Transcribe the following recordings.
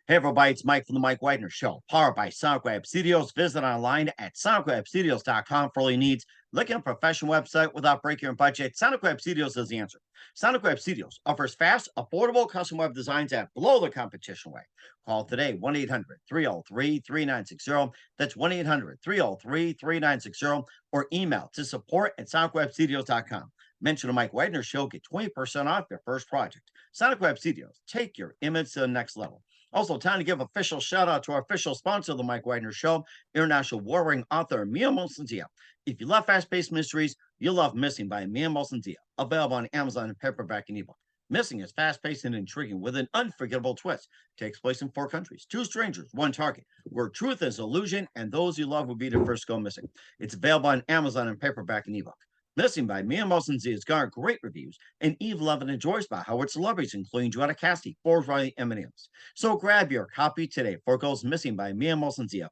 Hey everybody, it's Mike from the Mike Widener Show, powered by SoundWeb Studios. Visit online at soundwebstudios.com for all your needs. Looking at a professional website without breaking your budget, SoundWeb Studios is the answer. SoundWeb Studios offers fast, affordable custom web designs that blow the competition away. Call today, 1-800-303-3960. That's 1-800-303-3960, or email to support@soundwebstudios.com. Mention the Mike Widener Show, get 20% off your first project. SoundWeb Studios, take your image to the next level. Also, time to give official shout out to our official sponsor of the Mike Widener Show, international warring author Mia Mosentia. If you love fast-paced mysteries, you'll love Missing by Mia Mosentia, available on Amazon in paperback and ebook. Missing is fast-paced and intriguing with an unforgettable twist. Takes place in 4 countries, 2 strangers, 1 target, where truth is illusion and those you love will be the first to go missing. It's available on Amazon in paperback and ebook. Missing by Mia Mosenzi has garnered great reviews, and Eve Levin enjoys by Howard celebrities, including Joanna Cassidy, Forbes Riley, and many others. So grab your copy today for Goes Missing by Mia Mosenzi,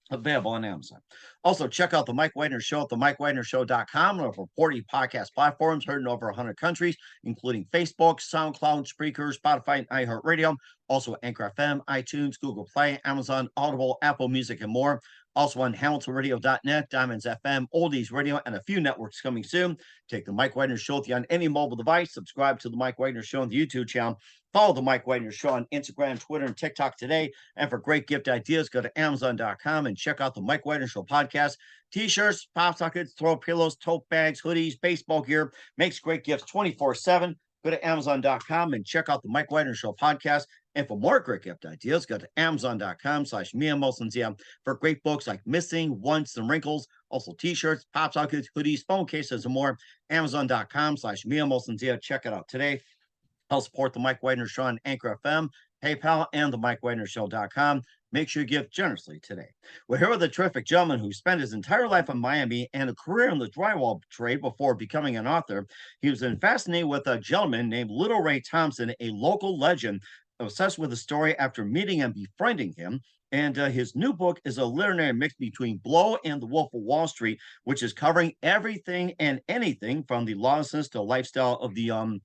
available on Amazon. Also, check out the Mike Widener Show at themikewidenershow.com and over 40 podcast platforms heard in over 100 countries, including Facebook, SoundCloud, Spreaker, Spotify, and iHeartRadio. Also, Anchor FM, iTunes, Google Play, Amazon, Audible, Apple Music, and more. Also on HamiltonRadio.net, Diamonds FM, Oldies Radio, and a few networks coming soon. Take the Mike Widener Show with you on any mobile device. Subscribe to the Mike Widener Show on the YouTube channel. Follow the Mike Widener Show on Instagram, Twitter, and TikTok today. And for great gift ideas, go to Amazon.com and check out the Mike Widener Show podcast. T-shirts, pop sockets, throw pillows, tote bags, hoodies, baseball gear. Makes great gifts 24/7. Go to Amazon.com and check out the Mike Widener Show podcast. And for more great gift ideas, go to Amazon.com/Mia Mosensia for great books like Missing, Once, and Wrinkles. Also t-shirts, pop sockets, hoodies, phone cases, and more. Amazon.com/Mia Mosensia. Check it out today. Help support the Mike Widener Show on Anchor FM, PayPal, and the MikeWidenerShow.com. Make sure you give generously today. We're here with a terrific gentleman who spent his entire life in Miami and a career in the drywall trade before becoming an author. He was fascinated with a gentleman named Little Ray Thompson, a local legend, obsessed with the story after meeting and befriending him. And his new book is a literary mix between Blow and The Wolf of Wall Street, which is covering everything and anything from the lawlessness to lifestyle of the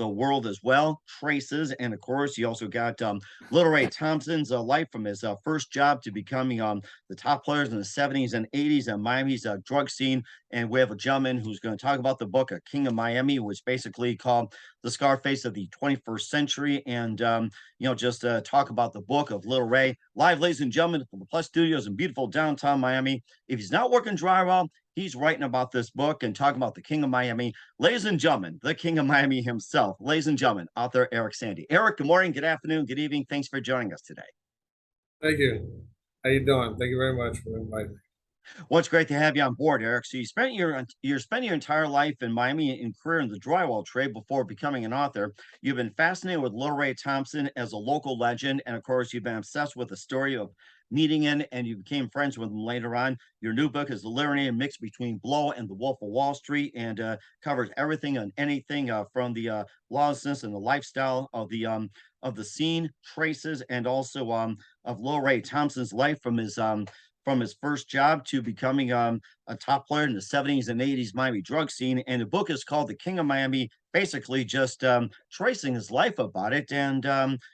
world as well, traces, and of course you also got Little Ray Thompson's life from his first job to becoming the top players in the 70s and 80s in Miami's drug scene. And we have a gentleman who's going to talk about the book, A King of Miami, which basically called the Scarface of the 21st century, and just talk about the book of Little Ray. Live, ladies and gentlemen, from the Plus Studios in beautiful downtown Miami. If he's not working drywall, he's writing about this book and talking about the King of Miami. Ladies and gentlemen, the King of Miami himself. Ladies and gentlemen, author Eric Sande. Eric, good morning, good afternoon, good evening. Thanks for joining us today. Thank you. How you doing? Thank you very much for inviting me. Well, it's great to have you on board, Eric. So you spent your entire life in Miami and career in the drywall trade before becoming an author. You've been fascinated with Little Ray Thompson as a local legend, and of course, you've been obsessed with the story of meeting in, and you became friends with him later on. Your new book is the literary mix between Blow and The Wolf of Wall Street, and covers everything and anything from the lawlessness and the lifestyle of the scene, traces, and also of Little Ray Thompson's life from his first job to becoming a top player in the 70s and 80s Miami drug scene. And the book is called The King of Miami, basically just tracing his life about it. And,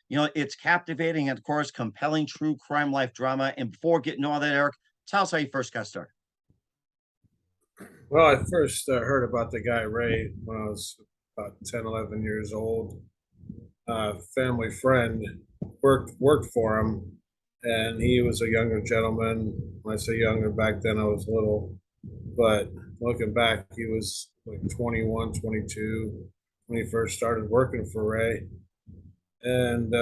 it's captivating and, of course, compelling true crime life drama. And before getting all that, Eric, tell us how you first got started. Well, I first heard about the guy Ray when I was about 10, 11 years old. Family friend worked for him, and he was a younger gentleman. When I say younger, back then I was little, but looking back, he was like 21, 22 when he first started working for Ray. And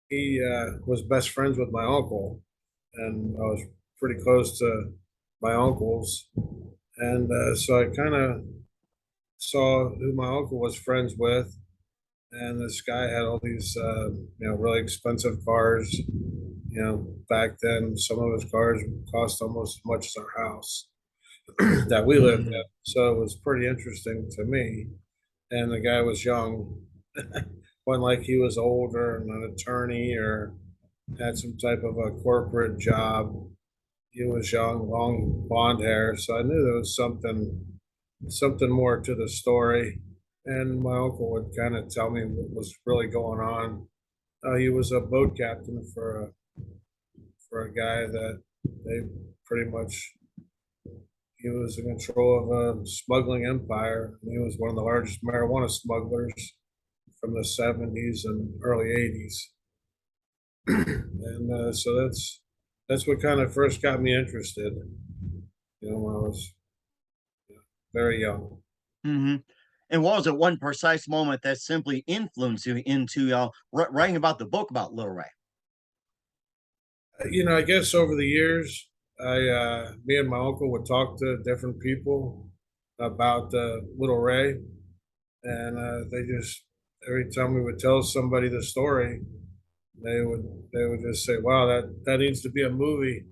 he was best friends with my uncle, and I was pretty close to my uncles. And so I kind of saw who my uncle was friends with, and this guy had all these really expensive cars. Back then some of his cars cost almost as much as our house that we lived in, so it was pretty interesting to me. And the guy was young. Wasn't like he was older and an attorney or had some type of a corporate job. He was young, long blonde hair, so I knew there was something more to the story. And my uncle would kind of tell me what was really going on. He was a boat captain for a guy that they pretty much he was in control of a smuggling empire. He was one of the largest marijuana smugglers from the 70s and early 80s. And so that's what kind of first got me interested, when I was very young. Hmm. And what was it one precise moment that simply influenced you into writing about the book about Little Ray? I guess over the years, me and my uncle would talk to different people about Little Ray, and they just every time we would tell somebody the story, they would they would just say, "Wow, that needs to be a movie.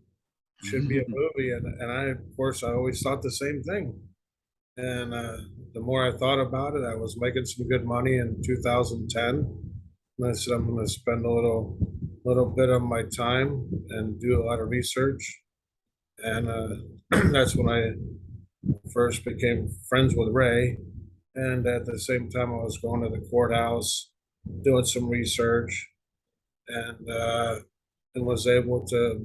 Should be a movie." And I, of course, I always thought the same thing. And the more I thought about it, I was making some good money in 2010. And I said, I'm going to spend a little bit of my time and do a lot of research. And that's when I first became friends with Ray. And at the same time, I was going to the courthouse, doing some research, and was able to,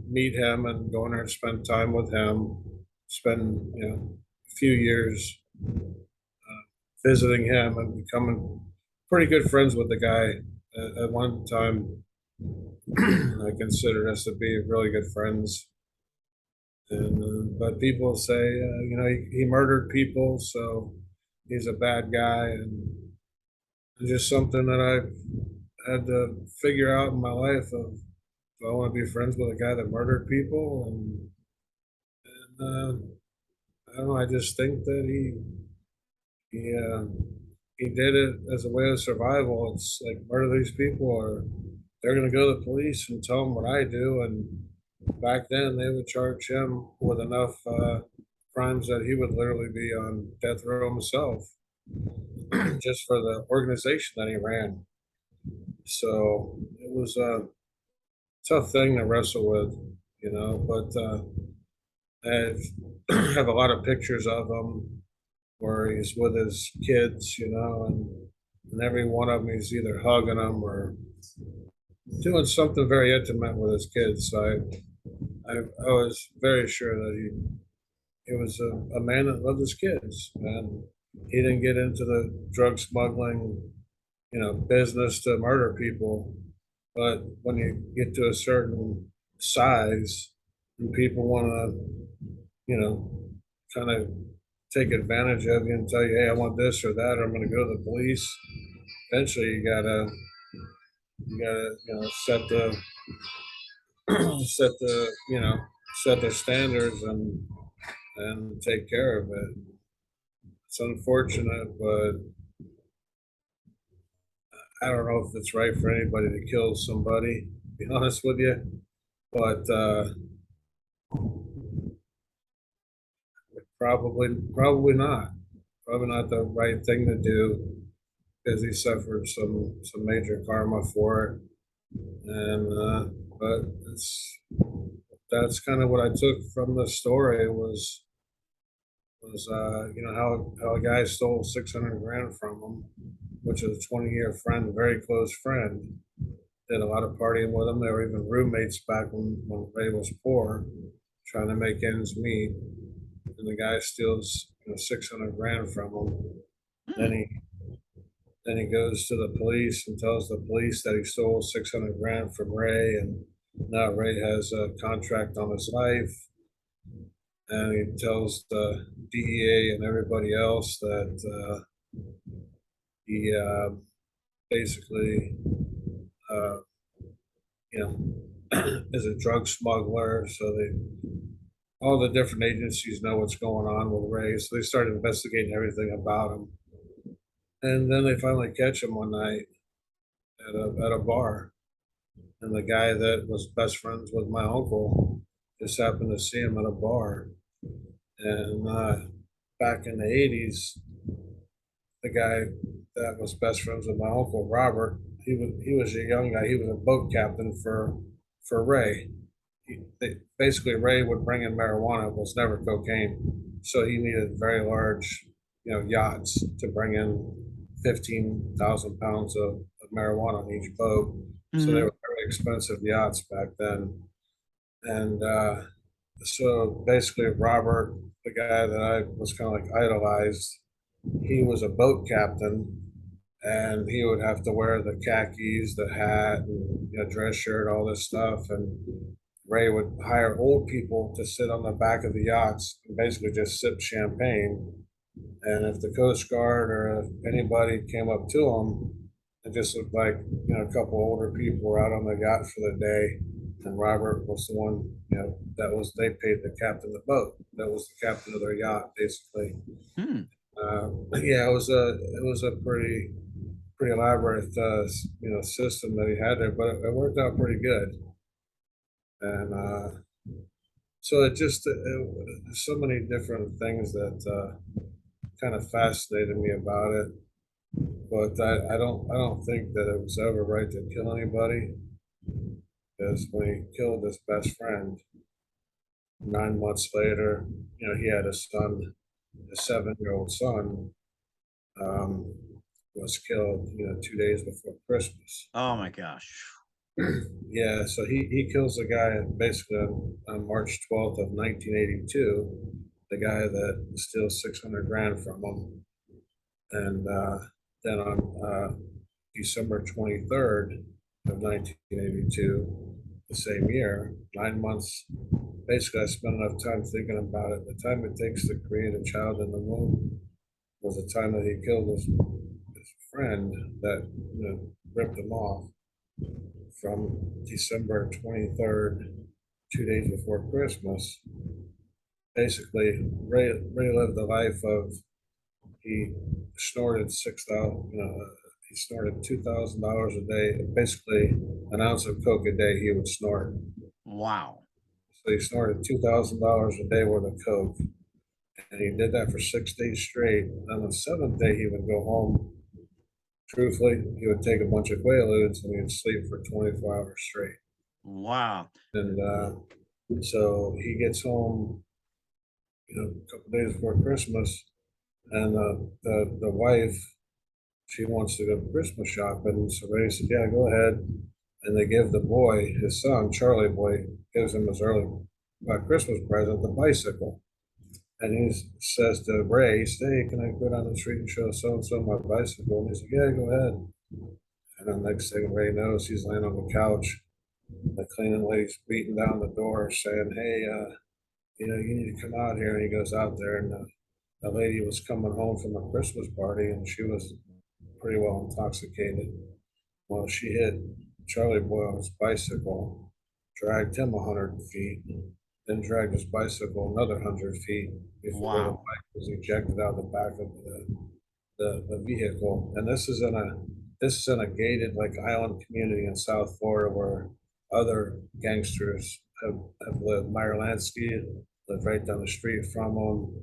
meet him and go in there and spend time with him. Spend a few years visiting him and becoming pretty good friends with the guy. At one time, I considered us to be really good friends. And but people say, he murdered people, so he's a bad guy, and it's just something that I've had to figure out in my life. Of do I want to be friends with a guy that murdered people? And I don't know. I just think that he he did it as a way of survival. It's like murder these people, or they're going to go to the police and tell them what I do. And back then, they would charge him with enough crimes that he would literally be on death row himself, just for the organization that he ran. So it was a tough thing to wrestle with, But I have a lot of pictures of him where he's with his kids, and every one of them he's either hugging them or doing something very intimate with his kids. So I was very sure that he was a man that loved his kids, and he didn't get into the drug smuggling, business to murder people. But when you get to a certain size and people want to, kind of take advantage of you and tell you, hey, I want this or that, or I'm going to go to the police. Eventually, you gotta set the, set the standards and take care of it. It's unfortunate, but I don't know if it's right for anybody to kill somebody. To be honest with you, but probably not. Probably not the right thing to do because he suffered some major karma for it. And but that's kind of what I took from the story was how a guy stole 600 grand from him, which is a 20-year friend, a very close friend. Did a lot of partying with him. They were even roommates back when Ray was poor, trying to make ends meet. And the guy steals 600 grand from him. Then he goes to the police and tells the police that he stole 600 grand from Ray, and now Ray has a contract on his life. And he tells the DEA and everybody else that he basically, uh, is a drug smuggler. So all the different agencies know what's going on with Ray. So they started investigating everything about him. And then they finally catch him one night at a bar. And the guy that was best friends with my uncle just happened to see him at a bar. And back in the 80s, the guy that was best friends with my uncle Robert, he was a young guy. He was a boat captain for Ray. Basically, Ray would bring in marijuana. It was never cocaine, so he needed very large, yachts to bring in 15,000 pounds of marijuana on each boat. So they Hmm. were very expensive yachts back then. And so basically, Robert, the guy that I was kind of like idolized, he was a boat captain, and he would have to wear the khakis, the hat, and dress shirt, all this stuff. And Ray would hire old people to sit on the back of the yachts and basically just sip champagne. And if the Coast Guard or if anybody came up to him, it just looked like a couple older people were out on the yacht for the day, and Robert was the one that was they paid the captain of the boat. That was the captain of their yacht, basically. Hmm. Yeah, it was a pretty elaborate system that he had there, but it worked out pretty good. And so there's so many different things that kind of fascinated me about it. But I don't think that it was ever right to kill anybody, because when he killed his best friend 9 months later, he had a son, a 7-year-old son, um, was killed, 2 days before Christmas. Oh my gosh. Yeah, so he kills the guy basically on March 12th of 1982, the guy that steals 600 grand from him. And then on December 23rd of 1982, the same year, 9 months. Basically, I spent enough time thinking about it. The time it takes to create a child in the womb was the time that he killed his friend that ripped him off from December 23rd, 2 days before Christmas. Basically, Ray lived the life of he snorted 6,000, he snorted $2,000 a day. Basically, an ounce of coke a day he would snort. Wow. So he snorted $2,000 a day worth of coke, and he did that for 6 days straight. On the seventh day, he would go home. Truthfully, he would take a bunch of Quaaludes and he'd sleep for 24 hours straight. Wow. And so he gets home, a couple days before Christmas, and the wife, she wants to go Christmas shopping. So Ray said, "Yeah, go ahead." And they give the boy, his son, Charlie boy, gives him his early Christmas present, the bicycle. And he says to Ray, "Hey, can I go down the street and show so and so my bicycle?" And he's like, "Yeah, go ahead." And the next thing Ray knows, he's laying on the couch. The cleaning lady's beating down the door saying, "Hey, you need to come out here." And he goes out there, and the lady was coming home from a Christmas party, and she was pretty well intoxicated. Well, she hit Charlie Boy on his bicycle, dragged him 100 feet, then dragged his bicycle another 100 feet before the Wow. bike was ejected out the back of the vehicle. And this is in a gated like island community in South Florida where other gangsters have lived. Meyer Lansky lived right down the street from them.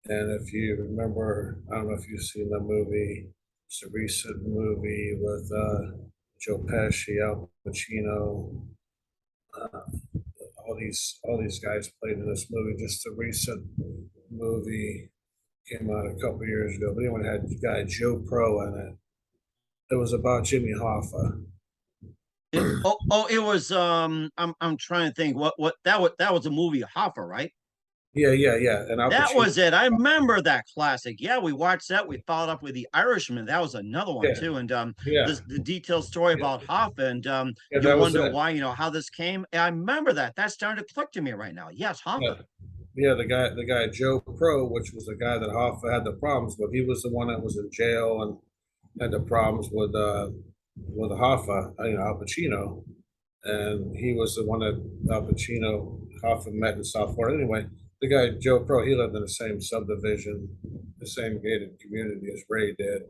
And if you remember, I don't know if you've seen the movie. It's a recent movie with Joe Pesci, Al Pacino. Uh, all these guys played in this movie. Just a recent movie came out a couple years ago. But anyway, it had the guy Joe Pro in it. It was about Jimmy Hoffa. It was I'm trying to think what that was a movie Hoffa, right? Yeah, yeah, yeah. And Al That Pacino. was it. I remember that classic. Yeah, we watched that. We followed up with The Irishman. That was another one Yeah, too. And yeah, the detailed story yeah, about Hoffa, and yeah. you That was wonder it. why, how this came. I remember that. That's starting to click to me right now. Yes, Yeah, Hoffa. yeah. The guy Joe Pro, which was the guy that Hoffa had the problems with. He was the one that was in jail and had the problems with Hoffa, Al Pacino, and he was the one that Al Pacino Hoffa met in South Florida. Anyway, the guy Joe Pro, he lived in the same subdivision, the same gated community as Ray did.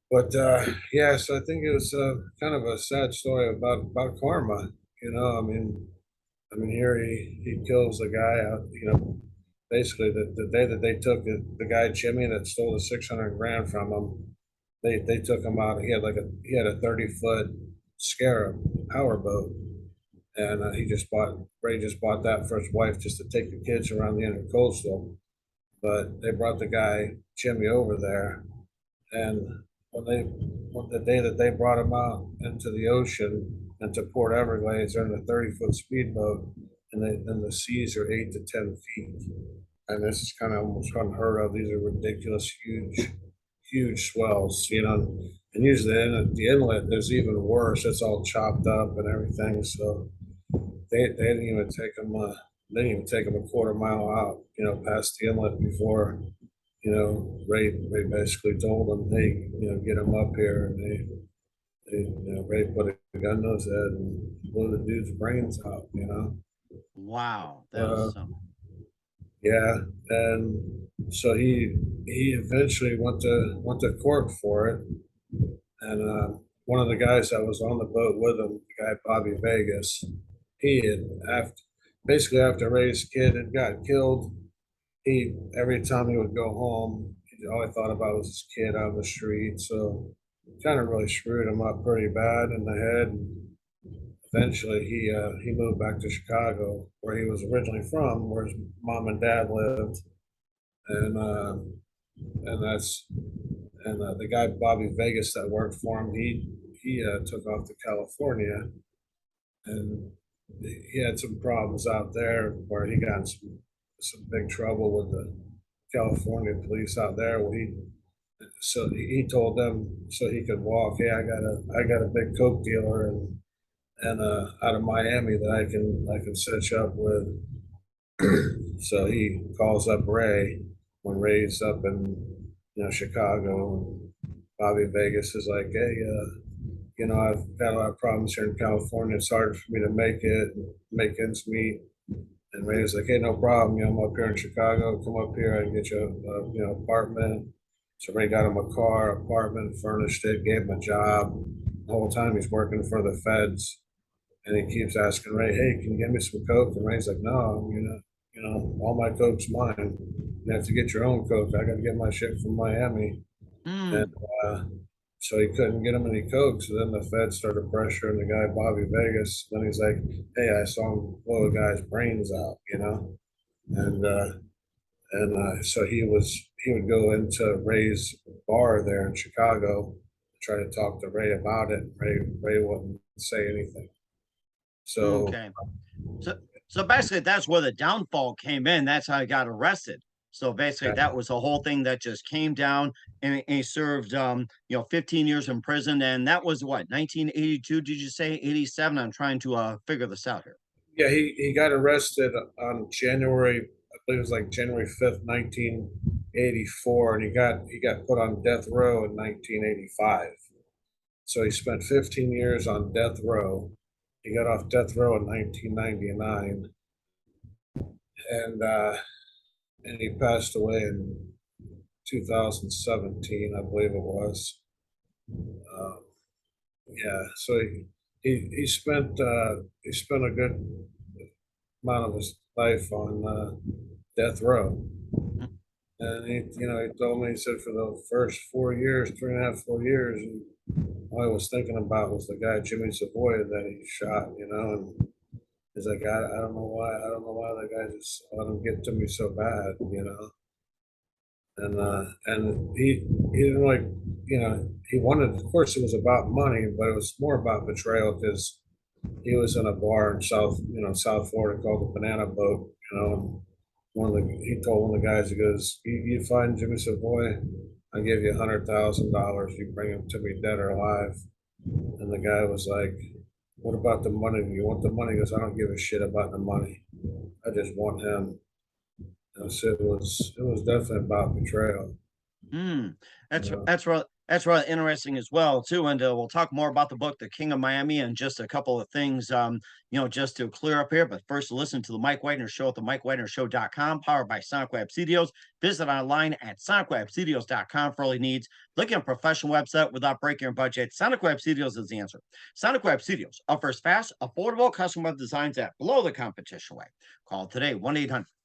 But yeah, so I think it was kind of a sad story about karma. I mean, here he kills the guy out. Basically the day that they took the guy Jimmy that stole the 600 grand from him, they took him out. He had a 30-foot Scarab powerboat, and Ray just bought that for his wife just to take the kids around the intercoastal. But they brought the guy Jimmy over there, and when the day that they brought him out into the ocean, into Port Everglades, they're in a 30-foot speedboat, and the seas are 8 to 10 feet. And this is kind of almost unheard of. These are ridiculous, huge swells, you know. And usually in the inlet, there's even worse. It's all chopped up and everything. So they didn't even take them. They didn't even take them a quarter mile out, you know, past the inlet before, you know, Ray basically told them, hey, you know, get him up here, and you know, Ray put a gun to his head and blew the dude's brains out, you know. Wow, that was Uh, some. yeah, and so he eventually went to court for it, and one of the guys that was on the boat with him, the guy Bobby Vegas, he had after Ray's kid had got killed, he every time he would go home, all he thought about was his kid on the street. So kind of really screwed him up pretty bad in the head. And eventually, he moved back to Chicago, where he was originally from, where his mom and dad lived, and and that's and the guy Bobby Vegas that worked for him, he took off to California, and he had some problems out there where he got in some big trouble with the California police out there. Well, he told them so he could walk. Hey, I got a big coke dealer and out of Miami that I can set you up with. So he calls up Ray when Ray's up in, you know, Chicago, and Bobby Vegas is like, hey, you know, I've got a lot of problems here in California. It's hard for me to make ends meet. And Ray's like, hey, no problem. You know, I'm up here in Chicago. Come up here. I can get you a you know, apartment. So Ray got him a car, apartment, furnished it, gave him a job. The whole time he's working for the feds, and he keeps asking Ray, hey, can you get me some coke? And Ray's like, no, you know, all my coke's mine. You have to get your own coke. I got to get my shit from Miami. And Mm, uh, so he couldn't get him any coke. So then the Fed started pressuring the guy Bobby Vegas. Then he's like, "Hey, I saw him blow a guy's brains out," you know, and so he would go into Ray's bar there in Chicago, try to talk to Ray about it. Ray wouldn't say anything. So okay. So so basically that's where the downfall came in. That's how he got arrested. So basically yeah, that was the whole thing that just came down, and he served 15 years in prison, and that was what, 1982, did you say? 87? I'm trying to figure this out here. yeah, he got arrested on January, I believe it was like January 5th, 1984, and he got put on death row in 1985. So he spent 15 years on death row. He got off death row in 1999, and he passed away in 2017, I believe it was. Um, yeah, so he spent a good amount of his life on death row. Mm, And he told me, he said for the first 4 years, 3.5, 4 years, all I was thinking about was the guy Jimmy Savoy that he shot, you know. And he's like, I don't know why that guy just let him get to me so bad, you know. And he didn't like, you know, he wanted. Of course, it was about money, but it was more about betrayal because he was in a bar in South Florida called the Banana Boat, you know. And he told one of the guys, he goes, you find Jimmy Savoy, I'll give you $100,000. You bring him to me dead or alive. And the guy was like, what about the money? You want the money? He goes, I don't give a shit about the money. I just want him. And so it was definitely about betrayal. mm. You That's know? really interesting as well too. And we'll talk more about the book, The King of Miami, and just a couple of things, just to clear up here. But first, listen to the Mike Wagner Show at the MikeWagnerShow.com, powered by Sonic Web Studios. Visit online at SonicWebStudios.com for all your needs. Looking at a professional website without breaking your budget, Sonic Web Studios is the answer. Sonic Web Studios offers fast, affordable custom web designs at below the competition rate. Call today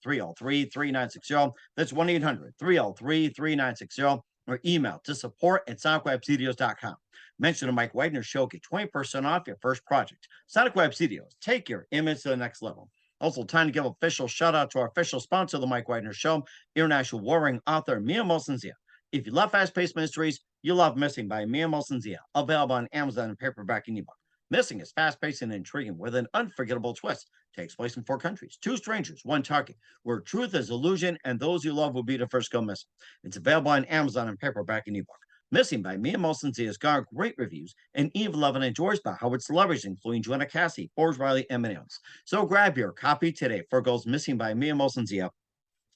1-800-303-3960. That's 1-800-303-3960. Or email to support@sonicwebstudios.com. Mention the Mike Wagner Show, get 20% off your first project. Sonic Web Studios, take your image to the next level. Also, time to give official shout out to our official sponsor of the Mike Wagner Show, international warring author Mia Molson-Zia. If you love fast-paced mysteries, you'll love Missing by Mia Zia, available on Amazon in paperback and ebook. Missing is fast-paced and intriguing with an unforgettable twist. Takes place in four countries, two strangers, one target, where truth is illusion and those you love will be the first to go missing. It's available on Amazon in paperback and ebook. Missing by Mia Zia has garnered great reviews and even loved and enjoys by Howard celebrities, including Joanna Cassie, Forbes Riley, and many others. So grab your copy today for Goes Missing by Mia Zia,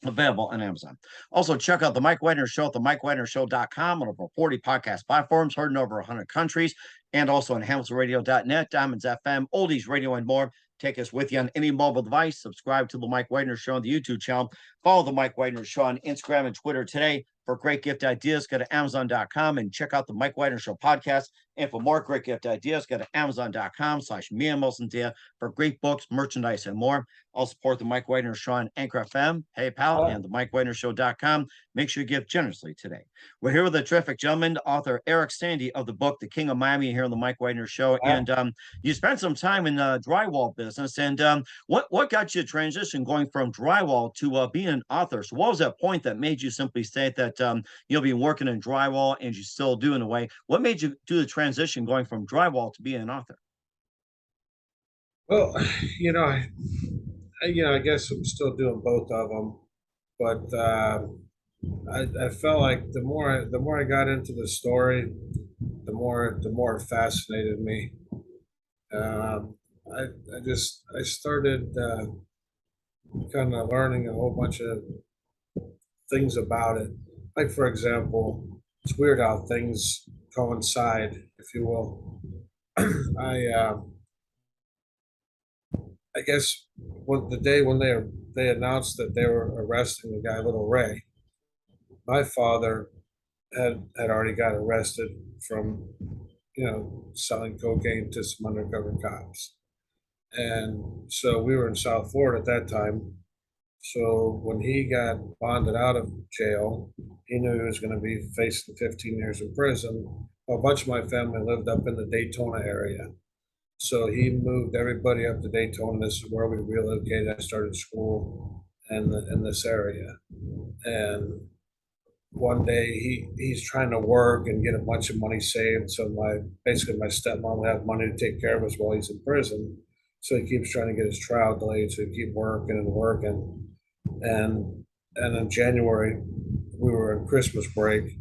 available on Amazon. Also, check out The Mike Wagner Show at themikewagnershow.com on over 40 podcast platforms, heard in over 100 countries, and also on hamiltonradio.net, Diamonds FM, Oldies Radio, and more. Take us with you on any mobile device. Subscribe to The Mike Wagner Show on the YouTube channel. Follow The Mike Wagner Show on Instagram and Twitter today. For great gift ideas, go to Amazon.com and check out The Mike Wagner Show podcast. And for more great gift ideas, go to Amazon.com/Mia Mosendia for great books, merchandise, and more. I'll support The Mike Wagner Show on Anchor FM, PayPal, and TheMikeWagnerShow.com. Make sure you give generously today. We're here with a terrific gentleman, author Eric Sande of the book The King of Miami, here on The Mike Wagner Show. And you spent some time in the drywall business. And what got you to transition going from drywall to being an author? So what was that point that made you simply state that you'll be working in drywall and you still do in a way? What made you do the transition going from drywall to being an author? Well, you know, I guess I'm still doing both of them, but I felt like the more I got into the story, the more it fascinated me. Um, I started kind of learning a whole bunch of things about it. Like for example, it's weird how things coincide, if you will. I I guess the day when they announced that they were arresting the guy Little Ray, my father had already got arrested from selling cocaine to some undercover cops, and so we were in South Florida at that time. So when he got bonded out of jail, he knew he was going to be facing 15 years in prison. A bunch of my family lived up in the Daytona area. So he moved everybody up to Daytona. This is where we relocated. I started school in this area. And one day he's trying to work and get a bunch of money saved. So basically my stepmom would have money to take care of us while he's in prison. So he keeps trying to get his trial delayed. So he keep working and working. And in January, we were in Christmas break.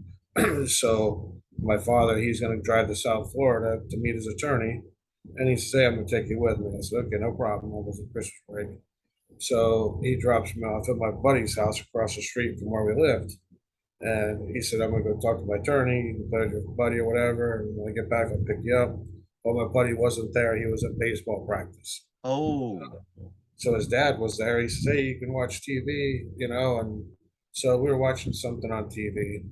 So my father, he's going to drive to South Florida to meet his attorney. And he said, "Hey, I'm going to take you with me." I said, "Okay, no problem." I was at Christmas break. So he drops me off at my buddy's house across the street from where we lived. And he said, "I'm going to go talk to my attorney. You can put your buddy or whatever. And when I get back, I'll pick you up." Well, my buddy wasn't there. He was at baseball practice. Oh, So his dad was there. He said, "Hey, you can watch TV, and so we were watching something on TV.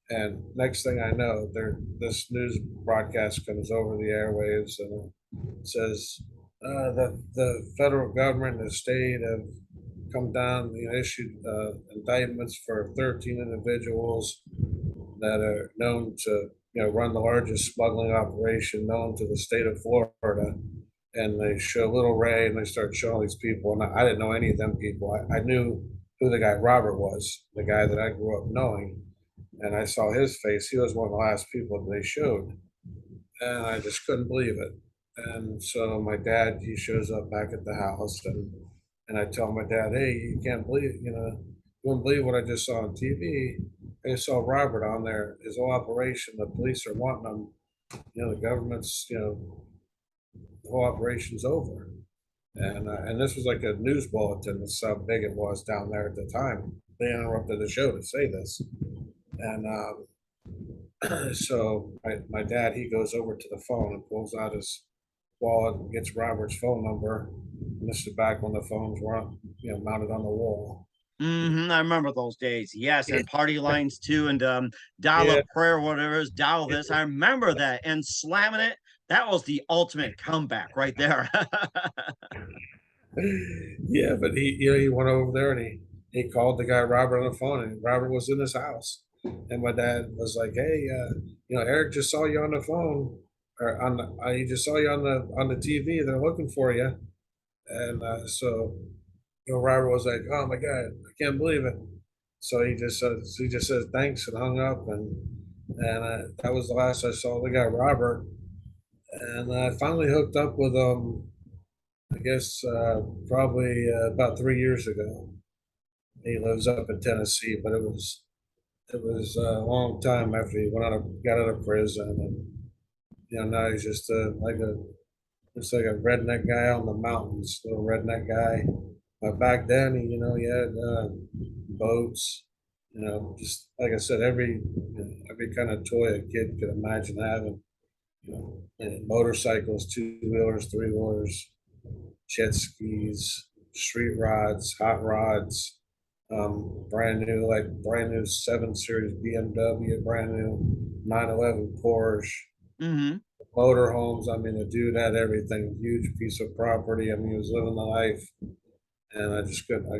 And next thing I know, this news broadcast comes over the airwaves and it says that the federal government and the state have come down, issued indictments for 13 individuals that are known to, run the largest smuggling operation known to the state of Florida." And they show Little Ray and they start showing these people. And I didn't know any of them people. I knew who the guy Robert was, the guy that I grew up knowing. And I saw his face. He was one of the last people that they showed. And I just couldn't believe it. And so my dad, he shows up back at the house and I tell my dad, "Hey, you can't believe, you wouldn't believe what I just saw on TV. I saw Robert on there, his whole operation. The police are wanting him. The government's, the whole operation's over." And this was like a news bulletin. That's how big it was down there at the time. They interrupted the show to say this. And so my dad, he goes over to the phone and pulls out his wallet and gets Robert's phone number. And this is back when the phones were, mounted on the wall. I remember those days. Yes, and party lines too, and dial Yeah, up prayer, whatever it is, dial this. I remember that, and slamming it. That was the ultimate comeback right there. yeah, but he went over there and he called the guy Robert on the phone, and Robert was in his house. And my dad was like, "Hey, Eric just saw you on the phone, or he just saw you on the TV. They're looking for you." And so Robert was like, "Oh my God, I can't believe it." So he just said thanks and hung up, and that was the last I saw the guy Robert. And I finally hooked up with him. I guess probably about 3 years ago. He lives up in Tennessee, but it was a long time after he got out of prison, and now he's just just like a redneck guy on the mountains, little redneck guy. But back then, he had boats, just like I said, every kind of toy a kid could imagine having, and motorcycles, two wheelers, three wheelers, jet skis, street rods, hot rods, brand new 7 Series BMW, brand new 911 Porsche, Hmm. motorhomes. I mean, the dude had everything, huge piece of property. I mean, he was living the life, and I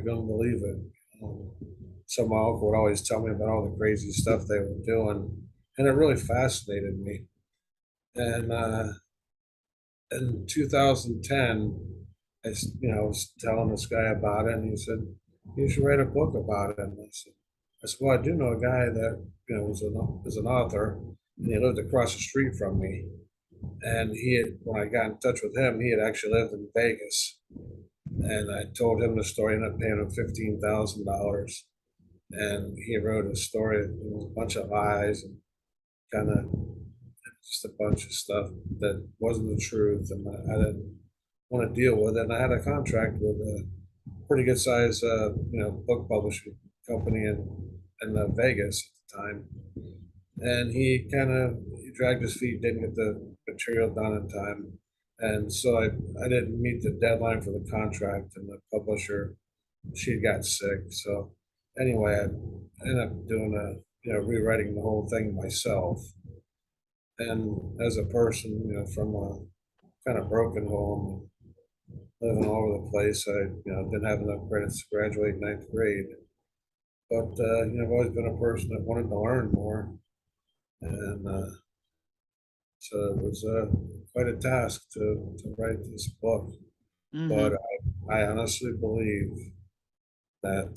couldn't believe it. Um, so my uncle would always tell me about all the crazy stuff they were doing, and it really fascinated me. And in 2010, was telling this guy about it, and he said, "You should write a book about it." And I said, "Well, I do know a guy that was an author, and he lived across the street from me. And when I got in touch with him, he had actually lived in Vegas, and I told him the story, and I paid him $15,000, and he wrote a story. It was a bunch of lies and kind of just a bunch of stuff that wasn't the truth, and I didn't want to deal with it. And I had a contract with a pretty good size, book publishing company in Vegas at the time, and he dragged his feet, didn't get the material done in time, and so I didn't meet the deadline for the contract, and the publisher, she got sick. So anyway, I ended up doing rewriting the whole thing myself. And as a person, from a kind of broken home, living all over the place, I didn't have enough credits to graduate ninth grade. But I've always been a person that wanted to learn more, and so it was quite a task to write this book. But Hmm. I honestly believe that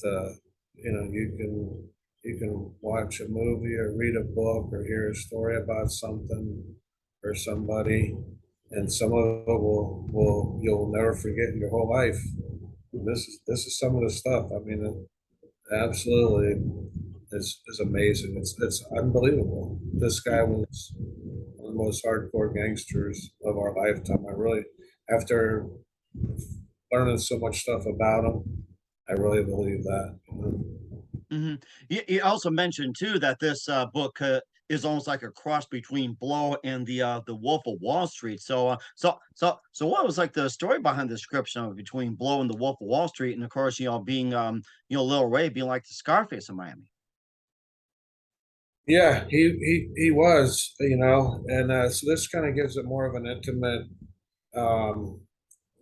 you can watch a movie or read a book or hear a story about something or somebody, and some of it will you'll never forget in your whole life. This is some of the stuff. I mean, it absolutely is amazing. It's unbelievable. This guy was one of the most hardcore gangsters of our lifetime. I really, after learning so much stuff about him, I really believe that. Hmm. You also mentioned too that this book is almost like a cross between Blow and the Wolf of Wall Street. So what was like the story behind the description of between Blow and the Wolf of Wall Street, and of course, being Lil Ray being like the Scarface of Miami. Yeah, he was, and so this kind of gives it more of an intimate, um,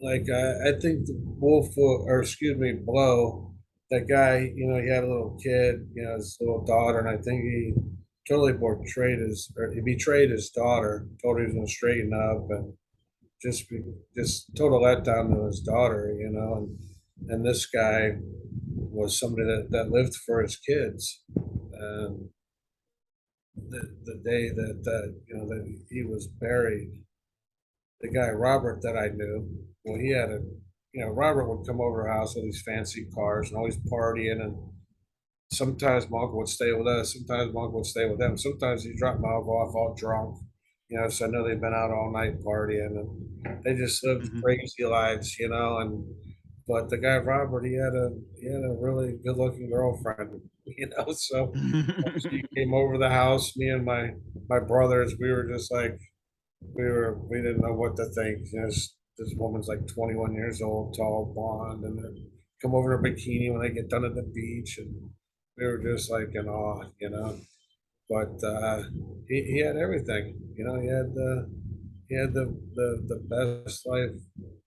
like I think the or excuse me, Blow, that guy, he had a little kid, his little daughter, and I think he totally he betrayed his daughter, told he was going to straighten up, and just just total letdown to his daughter, and this guy was somebody that lived for his kids, and the day that he was buried, the guy Robert that I knew, well, he had Robert would come over our house with these fancy cars and always partying, and sometimes my uncle would stay with us, sometimes my uncle would stay with them, sometimes he dropped my uncle off all drunk, so I know they've been out all night partying, and they just lived Hmm. crazy lives, and but the guy Robert, he had a really good looking girlfriend, so she came over the house, me and my brothers, we were just like we didn't know what to think. This woman's like 21 years old, tall, blonde, and then come over in a bikini when they get done at the beach, and we were just like in awe. But he had everything. He had the best life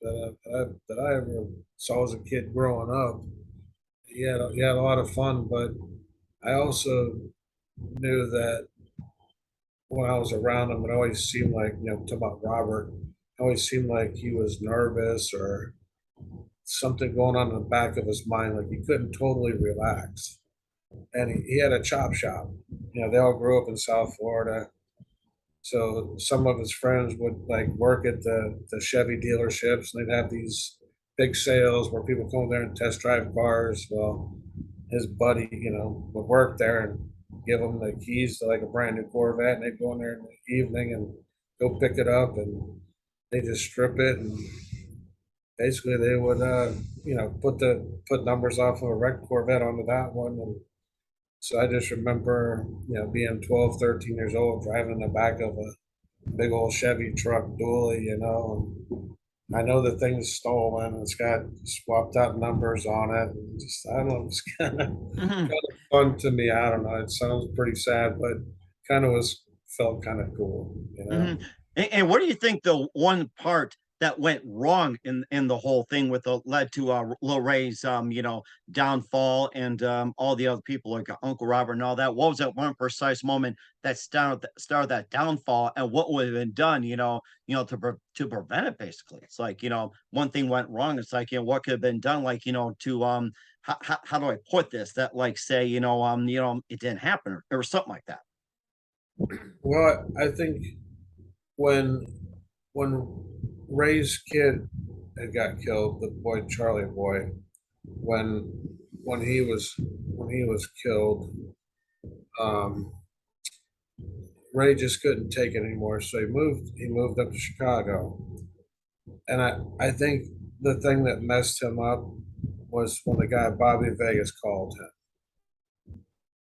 that I ever saw as a kid growing up. He had a lot of fun, but I also knew that when I was around him, it always seemed like, talk about Robert, it always seemed like he was nervous or something going on in the back of his mind, like he couldn't totally relax. and he had a chop shop. You know, they all grew up in South Florida. So some of his friends would like work at the Chevy dealerships, and they'd have these big sales where people come there and test drive cars. Well, his buddy, you know, would work there and give him the keys to like a brand new Corvette, and they'd go in there in the evening and go pick it up, and they just strip it, and basically they would, you know, put numbers off of a wrecked Corvette onto that one. And so I just remember, you know, being 12, 13 years old, driving in the back of a big old Chevy truck dually, you know, and I know the thing's stolen. It's got swapped out numbers on it. And just, I don't know, it's Mhm, kind of fun to me. I don't know. It sounds pretty sad, but kind of was felt kind of cool, you know. mhm. And what do you think the one part that went wrong in the whole thing with the led to Lil Ray's downfall and all the other people like Uncle Robert and all that? What was that one precise moment that started that downfall, and what would have been done, to prevent it? Basically, it's like one thing went wrong. It's like what could have been done, like to how do I put this? That like say it didn't happen or something like that. Well, I think when when Ray's kid had got killed, the boy Charlie boy, when when he was killed, um, Ray just couldn't take it anymore, so he moved up to Chicago. And I think the thing that messed him up was when the guy Bobby Vegas called him.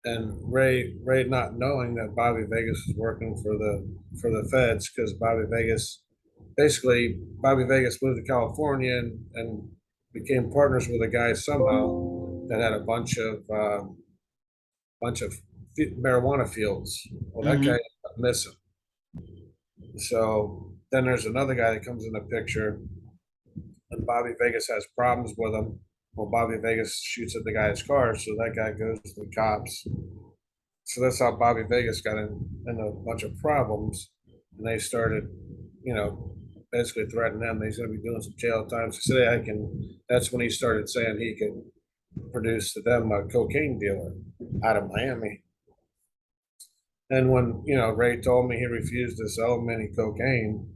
And Ray not knowing that Bobby Vegas was working for the feds, because Bobby Vegas moved to California and became partners with a guy somehow that had a bunch of marijuana fields. Well, that guy Hmm. ended up missing. So then there's another guy that comes in the picture, and Bobby Vegas has problems with him. Well, Bobby Vegas shoots at the guy's car, so that guy goes to the cops. So that's how Bobby Vegas got in a bunch of problems, and they started, you know, basically threatening him. He's going to be doing some jail time. So he said, "Hey, I can." That's when he started saying he could produce to them a cocaine dealer out of Miami. And when Ray told me he refused to sell him any cocaine,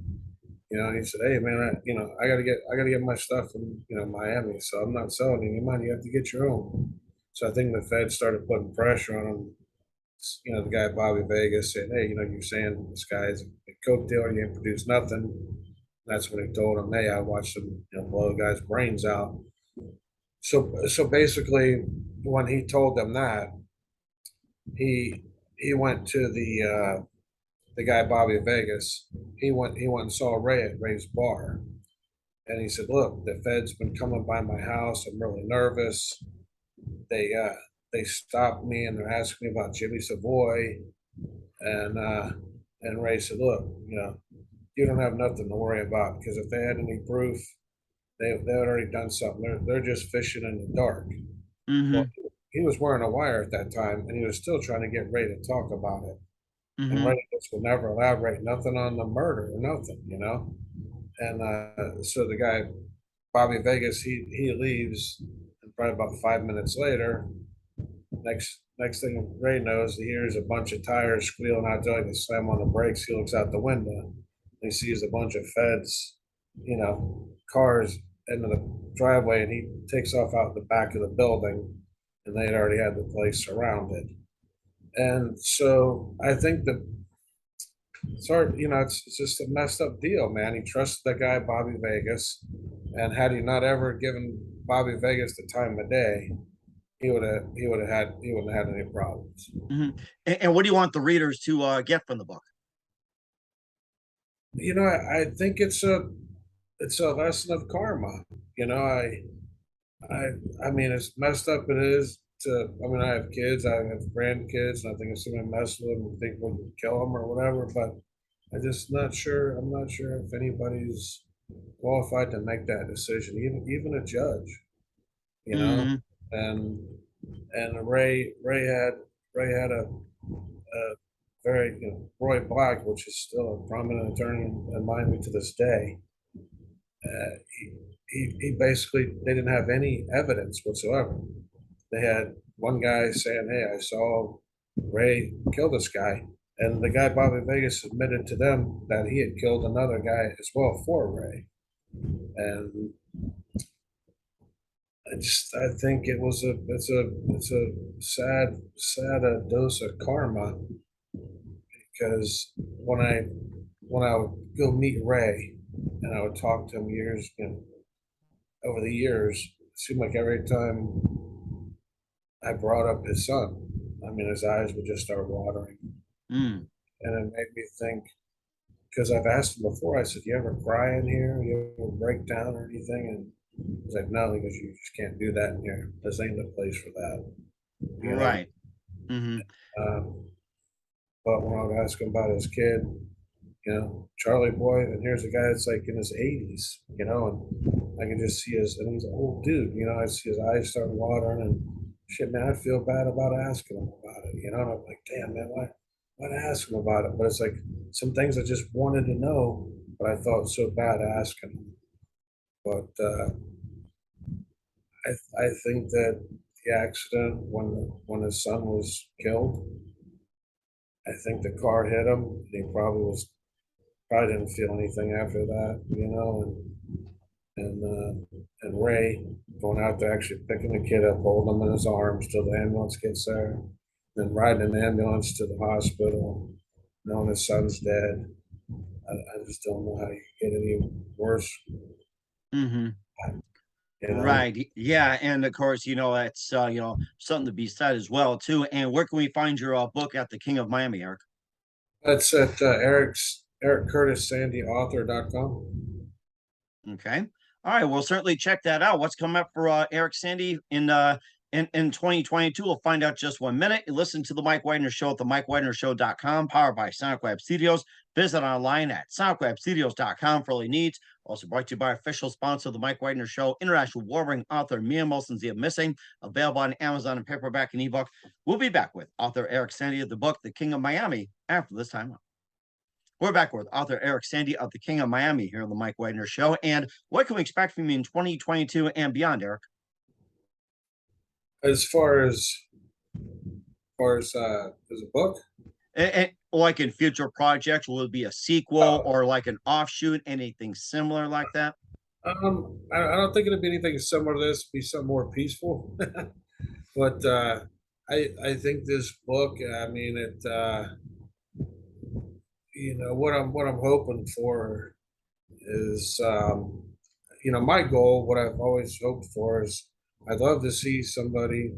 he said, "Hey man, I gotta get my stuff from Miami, so I'm not selling any money. You have to get your own." So I think the Fed started putting pressure on him. The guy Bobby Vegas said, "Hey, you're saying this guy's a coke dealer, you ain't produced nothing." That's when he told him, "Hey, I watched him, blow the guy's brains out." So basically, when he told them that, he he went to the guy Bobby Vegas. He went and saw Ray at Ray's bar, and he said, "Look, the Fed's been coming by my house. I'm really nervous. They uh they stopped me and they're asking me about Jimmy Savoy." And Ray said, "Look, you don't have nothing to worry about, because if they had any proof, they had already done something. They're just fishing in the dark." Well, Hmm. he was wearing a wire at that time, and he was still trying to get Ray to talk about it. And Hmm. Ray just would never elaborate nothing on the murder or nothing. And so the guy Bobby Vegas, he leaves, and probably about 5 minutes later, next thing Ray knows, he hears a bunch of tires squealing out there, like they slam on the brakes. He looks out the window. He sees a bunch of feds, cars into the driveway, and he takes off out the back of the building, and they had already had the place surrounded. And so I think that it's just a messed up deal, man. He trusted that guy Bobby Vegas, and had he not ever given Bobby Vegas the time of day, he wouldn't have had any problems. Hmm. And what do you want the readers to get from the book? I think it's a lesson of karma. You know, I I mean, as messed up it is to. I mean, I have kids, I have grandkids, and I think if somebody messes with them, think we can kill them or whatever. But I just not sure. I'm not sure if anybody's qualified to make that decision, even a judge. You know, Hmm. and Ray had a very Roy Black, which is still a prominent attorney in Miami to this day. He basically, they didn't have any evidence whatsoever. They had one guy saying, "Hey, I saw Ray kill this guy," and the guy Bobby Vegas admitted to them that he had killed another guy as well for Ray. And I think it's a sad dose of karma, because when I would go meet Ray and I would talk to him over the years, it seemed like every time I brought up his son, I mean, his eyes would just start watering. Mm. And it made me think, because I've asked him before, I said, "You ever cry in here? You ever break down or anything?" And he's like, "No," because "You just can't do that in here. This ain't the place for that." You know? Right. Hmm. Um, but when I would ask him about his kid, Charlie boy, and here's a guy that's like in his 80s, and I can just see and he's an old dude, I see his eyes start watering and shit, man, I feel bad about asking him about it, and I'm like, damn, man, why ask him about it? But it's like some things I just wanted to know, but I felt so bad asking him. But I think that the accident when his son was killed, I think the car hit him, and he probably didn't feel anything after that, and Ray going out there actually picking the kid up, holding him in his arms till the ambulance gets there, then riding an ambulance to the hospital, knowing his son's dead. I just don't know how you get any worse, Hmm. you know. Right. Yeah. And of course, that's something to be said as well, too. And where can we find your book at the King of Miami, Eric? That's at Eric Curtis Sandy author.com. Okay. All right. We'll certainly check that out. What's coming up for Eric Sande in 2022? We'll find out just 1 minute. You listen to the Mike Widener Show at the MikeWidenerShow.com, powered by Sonic Web Studios. Visit online at SonicWebStudios.com for all your needs. Also brought to you by official sponsor of the Mike Widener Show, international warring author Mia Molson's The Missing, available on Amazon and paperback and ebook. We'll be back with author Eric Sande of the book The King of Miami after this time. We're back with author Eric Sande of The King of Miami here on the Mike Widener Show. And what can we expect from you in 2022 and beyond, Eric? As far as a book, And like in future projects, will it be a sequel oh, or like an offshoot, anything similar like that? I don't think it'll be anything similar to this. Be something more peaceful. But I think this book, I mean, what I'm hoping for is, my goal. What I've always hoped for is, I'd love to see somebody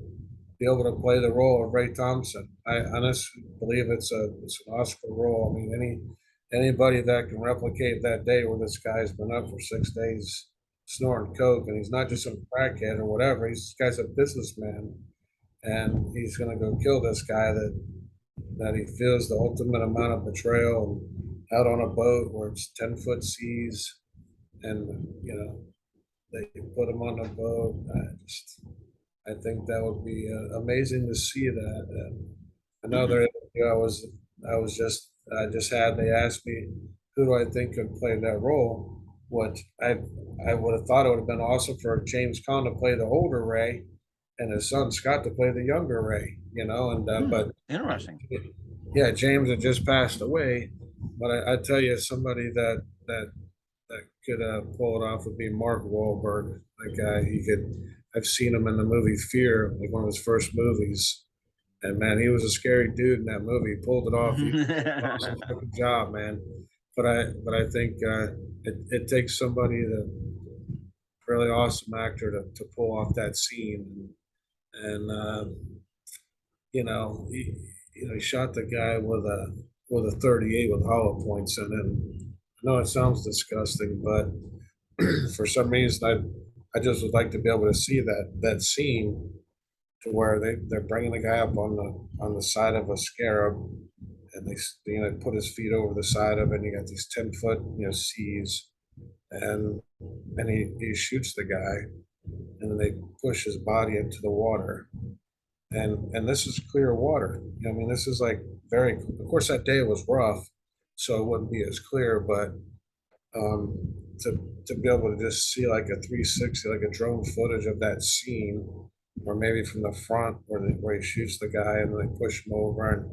be able to play the role of Ray Thompson. I honestly believe it's an Oscar role. I mean, anybody that can replicate that day where this guy's been up for 6 days snorting coke, and he's not just some crackhead or whatever. This guy's a businessman, and he's going to go kill this guy that he feels the ultimate amount of betrayal, and out on a boat where it's 10-foot seas, and they put him on a boat. I think that would be amazing to see that. And Hmm. another interview I just had, they asked me who do I think could play that role. What I would have thought it would have been awesome for James Caan to play the older Ray, and his son Scott to play the younger Ray. And Hmm. but Interesting. yeah, James had just passed away. But I tell you, somebody that that could pull it off would be Mark Wahlberg. That guy, he could. I've seen him in the movie Fear, like one of his first movies, and man, he was a scary dude in that movie. He pulled it off. He did an awesome fucking job, man. But I think it takes somebody really awesome actor to pull off that scene, and he shot the guy with a 38 with hollow points in it. I know it sounds disgusting, but for some reason, I just would like to be able to see that scene to where they're bringing the guy up on the side of a scarab, and they put his feet over the side of it, and you got these 10-foot seas, and he shoots the guy, and then they push his body into the water, and this is clear water. I mean, this is like very. Of course, that day was rough, so it wouldn't be as clear, but to be able to just see like a 360, like a drone footage of that scene, or maybe from the front where he shoots the guy and they push him over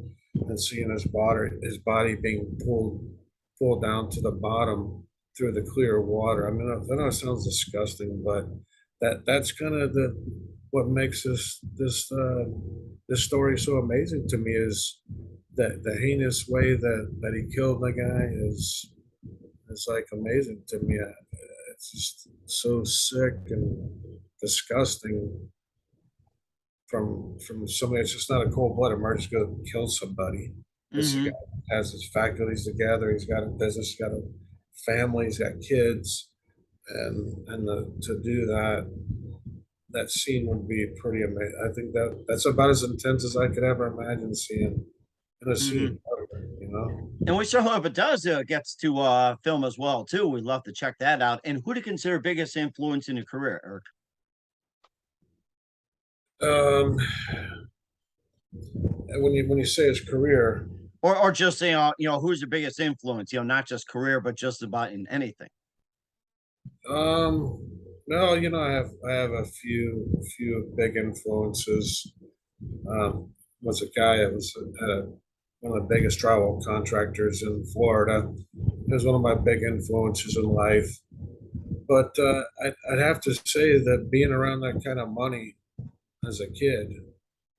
and seeing his body being pulled down to the bottom through the clear water. I mean, I know it sounds disgusting, but that's kind of the what makes this story so amazing to me is that the heinous way that he killed the guy is like amazing to me. It's just so sick and disgusting from somebody. It's just not a cold-blooded murder. Just go kill somebody. This guy Hmm. has his faculties together. He's got a business. He's got a family. He's got kids, and to do that scene would be pretty amazing. I think that's about as intense as I could ever imagine seeing in a Hmm. scene. You know. And we sure hope it does gets to film as well too. We'd love to check that out. And who do you consider biggest influence in your career, Eric? Um, and when you say his career, Or just say who's your biggest influence? Not just career, but just about in anything. um, no, I have a few big influences. Was a guy that was one of the biggest drywall contractors in Florida. He was one of my big influences in life. But I'd have to say that being around that kind of money as a kid,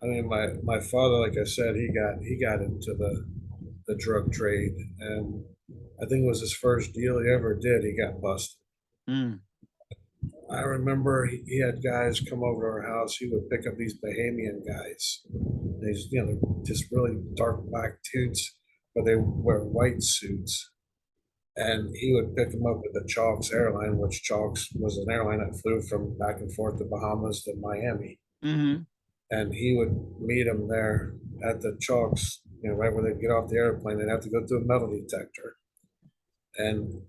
I mean, my father, like I said, he got into the drug trade, and I think it was his first deal he ever did. He got busted. Mm. I remember he had guys come over to our house. He would pick up these Bahamian guys. These, just really dark black dudes, but they wear white suits. And he would pick them up at the Chalks airline, which Chalks was an airline that flew from back and forth to Bahamas to Miami. Hmm. And he would meet them there at the Chalks, right where they'd get off the airplane. They'd have to go through a metal detector. And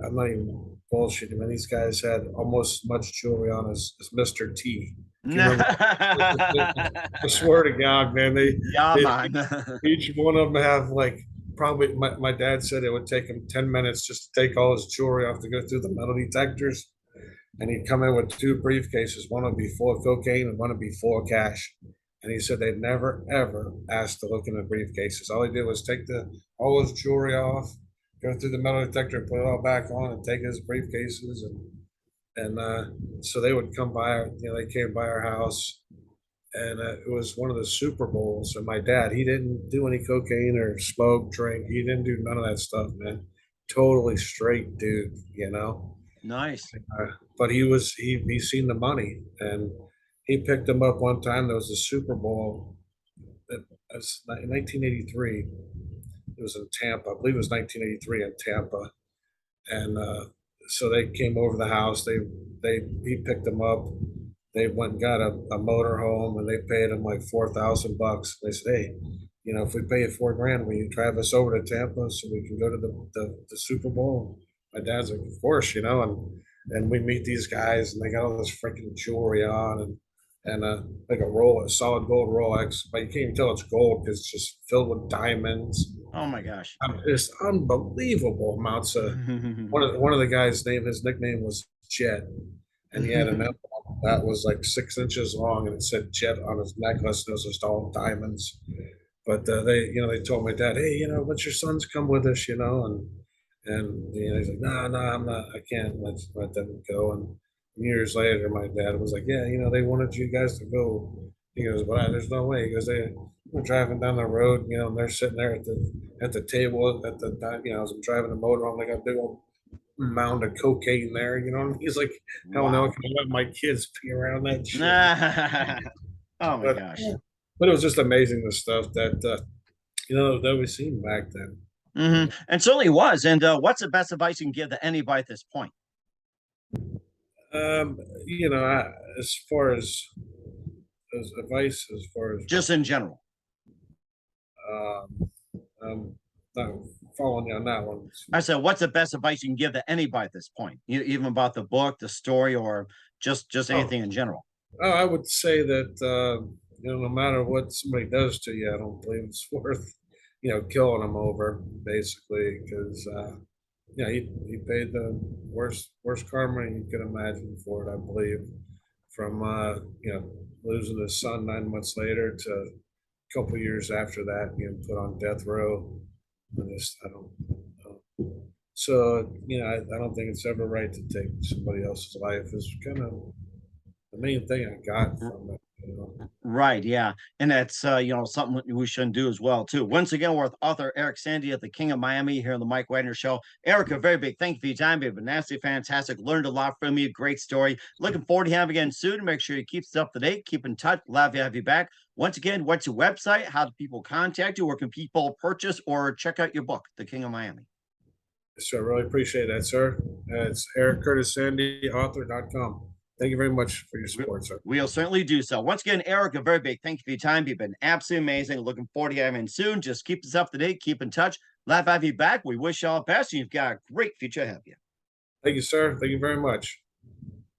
I'm not even bullshitting, man. These guys had almost as much jewelry on as Mr. T. If you remember, I swear to God, man, Yeah, they man. each one of them have like probably. My dad said it would take him 10 minutes just to take all his jewelry off to go through the metal detectors, and he'd come in with two briefcases. One would be full of cocaine, and one would be full of cash. And he said they'd never ever asked to look in the briefcases. All he did was take all his jewelry off, go through the metal detector, put it all back on, and take his briefcases. And so they would come by. They came by our house, and it was one of the Super Bowls. And my dad, he didn't do any cocaine or smoke, drink. He didn't do none of that stuff, man. Totally straight dude, you know. Nice. But he seen the money, and he picked him up one time. There was a Super Bowl. It was in 1983. It was in Tampa. I believe it was 1983 in Tampa, and so they came over the house. He picked them up. They went and got a motor home, and they paid him like $4,000. They said, "Hey, if we pay you 4 grand, will you drive us over to Tampa so we can go to the Super Bowl?" My dad's like, "Of course," and we meet these guys, and they got all this freaking jewelry on, and like a solid gold Rolex, but you can't even tell it's gold because it's just filled with diamonds. Oh my gosh. Just unbelievable amounts of. One of the guys' his nickname was Jet, and he had an emblem that was like 6 inches long, and it said Jet on his necklace. And it was just all diamonds. But they told my dad, "Hey, let your sons come with us," and he's like, "No, no, I'm not. I can't let them go." And years later, my dad was like, "Yeah, they wanted you guys to go." He goes, "But there's no way." He goes, "They were driving down the road, and they're sitting there at the table as I'm driving the motor home, they got a big old mound of cocaine there, and he's like, hell no, I Wow. can let my kids be around that shit." Oh my But gosh. but it was just amazing the stuff that we seen back then. And certainly was. And what's the best advice you can give to anybody at this point? Um, you know, I, as far as advice, as far as Just in general. um, not following you on that one. I said, what's the best advice you can give to anybody at this point? Even about the book, the story, or just Oh, anything in general. I would say that no matter what somebody does to you, I don't believe it's worth killing them over, basically, because he paid the worst karma you could imagine for it. I believe from losing his son 9 months later to a couple years after that being put on death row. I don't. So I don't think it's ever right to take somebody else's life. Is kind of the main thing I got from it. Right, yeah, and that's, something we shouldn't do as well too. Once again, we're with author Eric Sande at the King of Miami here on the Mike Wagner Show. Eric, a very big thank you for your time. You've been absolutely fantastic. Learned a lot from you. Great story. Looking forward to having you again soon. Make sure you keep us up to date. Keep in touch. Glad to have you back. Once again, what's your website? How do people contact you? Where can people purchase or check out your book, The King of Miami? So I really appreciate that, sir. It's Eric Curtis Sandy, author.com. Thank you very much for your support, sir. We'll certainly do so. Once again, Eric, a very big thank you for your time. You've been absolutely amazing. Looking forward to having you soon. Just keep us up to date. Keep in touch. Glad to have you back. We wish you all the best. You've got a great future ahead of you. Thank you, sir. Thank you very much.